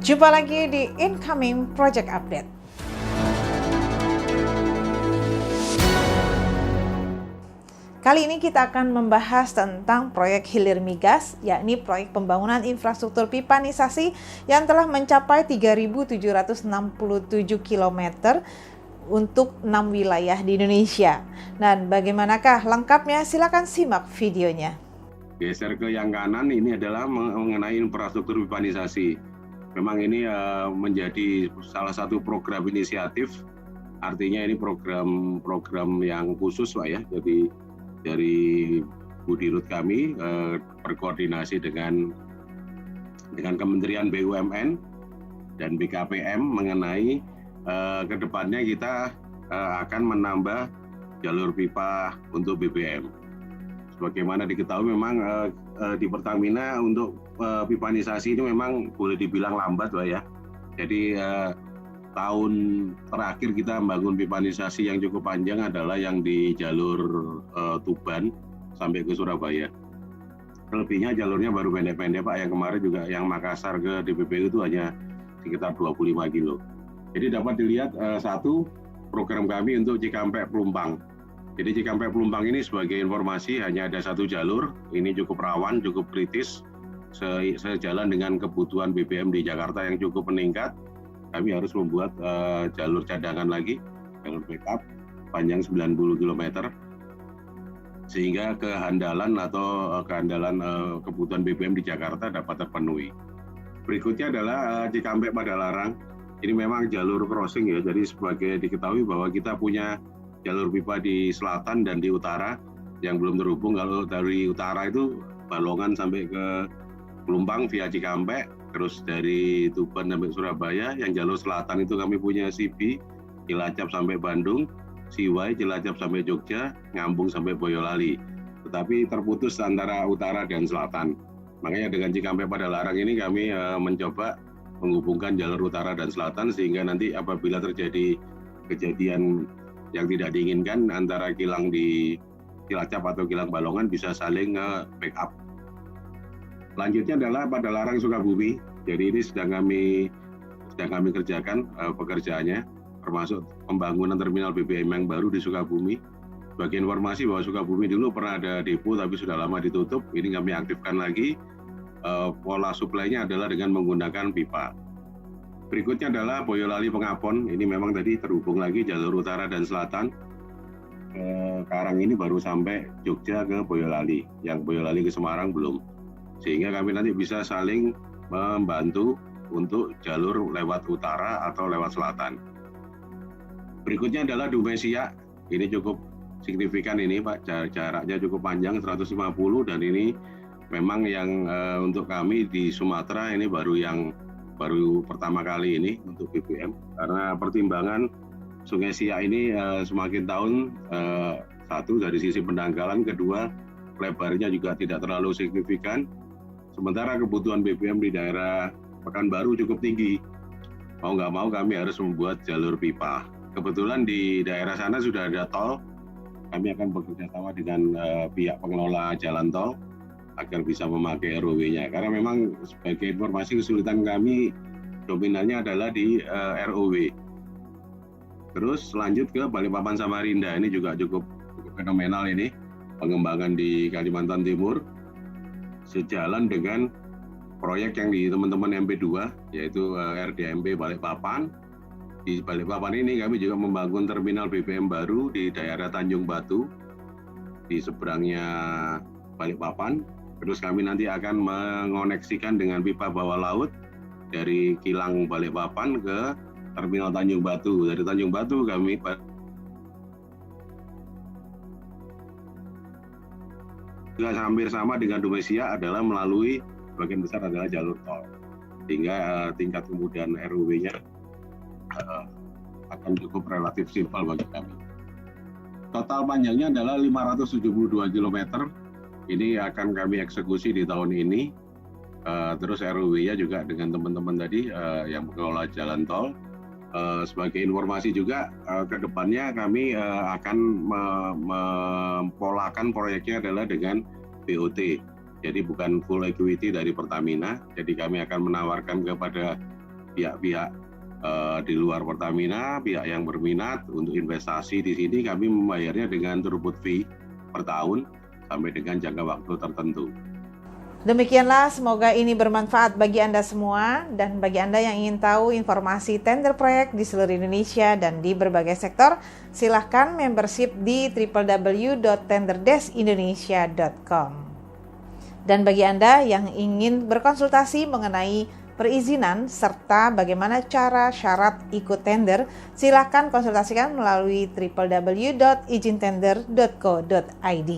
Jumpa lagi di Incoming Project Update. Kali ini kita akan membahas tentang proyek Hilir Migas, yakni proyek pembangunan infrastruktur pipanisasi yang telah mencapai 3.767 km untuk 6 wilayah di Indonesia. Dan bagaimanakah lengkapnya? Silakan simak videonya. Geser ke yang kanan, ini adalah mengenai infrastruktur pipanisasi. Memang ini menjadi salah satu program inisiatif, artinya ini program yang khusus Pak ya. Jadi dari Bu Dirut kami berkoordinasi dengan Kementerian BUMN dan BKPM mengenai kedepannya kita akan menambah jalur pipa untuk BBM. Sebagaimana diketahui memang di Pertamina untuk pipanisasi ini memang boleh dibilang lambat Pak ya. Jadi tahun terakhir kita membangun pipanisasi yang cukup panjang adalah yang di jalur Tuban sampai ke Surabaya. Selebihnya jalurnya baru pendek-pendek Pak, yang kemarin juga yang Makassar ke DPPU itu hanya sekitar 25 kilo. Jadi dapat dilihat satu program kami untuk Cikampek Pelumpang. Jadi Cikampek Pelumpang ini sebagai informasi hanya ada satu jalur, ini cukup rawan, cukup kritis, sejalan dengan kebutuhan BBM di Jakarta yang cukup meningkat. Kami harus membuat jalur cadangan lagi, jalur backup panjang 90 km, sehingga kehandalan kebutuhan BBM di Jakarta dapat terpenuhi. Berikutnya adalah Cikampek Padalarang. Ini memang jalur crossing ya, jadi sebagai diketahui bahwa kita punya jalur pipa di selatan dan di utara yang belum terhubung. Kalau dari utara itu Balongan sampai ke Pelumpang via Cikampek, terus dari Tuban sampai Surabaya. Yang jalur selatan itu kami punya Sibi, Cilacap sampai Bandung, Siwai, Cilacap sampai Jogja, Ngambung sampai Boyolali. Tetapi terputus antara utara dan selatan. Makanya dengan Cikampek Padalarang ini kami mencoba menghubungkan jalur utara dan selatan, sehingga nanti apabila terjadi kejadian yang tidak diinginkan antara kilang di Cilacap atau kilang Balongan bisa saling backup. Selanjutnya adalah Padalarang Sukabumi. Jadi ini sedang kami kerjakan pekerjaannya, termasuk pembangunan terminal BBM yang baru di Sukabumi. Sebagai informasi bahwa Sukabumi dulu pernah ada depo tapi sudah lama ditutup. Ini kami aktifkan lagi. Pola suplainya adalah dengan menggunakan pipa. Berikutnya adalah Boyolali Pengapon. Ini memang tadi terhubung lagi jalur utara dan selatan. Sekarang ini baru sampai Jogja ke Boyolali. Yang Boyolali ke Semarang belum. Sehingga kami nanti bisa saling membantu untuk jalur lewat utara atau lewat selatan. Berikutnya adalah Dumesia. Ini cukup signifikan ini Pak, jaraknya cukup panjang 150, dan ini memang yang untuk kami di Sumatera ini baru pertama kali ini untuk BBM, karena pertimbangan Sungai Siak ini semakin tahun satu dari sisi pendangkalan, kedua lebarnya juga tidak terlalu signifikan. Sementara kebutuhan BBM di daerah Pekanbaru cukup tinggi. Mau nggak mau kami harus membuat jalur pipa. Kebetulan di daerah sana sudah ada tol. Kami akan bekerja sama dengan pihak pengelola jalan tol agar bisa memakai ROW-nya. Karena memang sebagai informasi kesulitan kami dominannya adalah di ROW. Terus lanjut ke Balikpapan Samarinda. Ini juga cukup fenomenal ini. Pengembangan di Kalimantan Timur. Sejalan dengan proyek yang di teman-teman MP2, yaitu RDMP Balikpapan. Di Balikpapan ini kami juga membangun terminal BBM baru di daerah Tanjung Batu, di seberangnya Balikpapan. Terus kami nanti akan mengoneksikan dengan pipa bawah laut dari kilang Balikpapan ke terminal Tanjung Batu. Dari Tanjung Batu kami juga hampir sama dengan Dumesia, adalah melalui bagian besar adalah jalur tol, sehingga tingkat kemudahan ROW-nya akan cukup relatif simpel bagi kami. Total panjangnya adalah 572 km. Ini akan kami eksekusi di tahun ini. Terus ROW-nya juga dengan teman-teman tadi yang mengelola jalan tol. Sebagai informasi juga, ke depannya kami akan mempolakan proyeknya adalah dengan BOT. Jadi bukan full equity dari Pertamina, jadi kami akan menawarkan kepada pihak-pihak di luar Pertamina, pihak yang berminat untuk investasi di sini, kami membayarnya dengan throughput fee per tahun sampai dengan jangka waktu tertentu. Demikianlah, semoga ini bermanfaat bagi Anda semua, dan bagi Anda yang ingin tahu informasi tender proyek di seluruh Indonesia dan di berbagai sektor, silahkan membership di www.tenderdesk-indonesia.com. Dan bagi Anda yang ingin berkonsultasi mengenai perizinan serta bagaimana cara syarat ikut tender, silahkan konsultasikan melalui www.ijintender.co.id.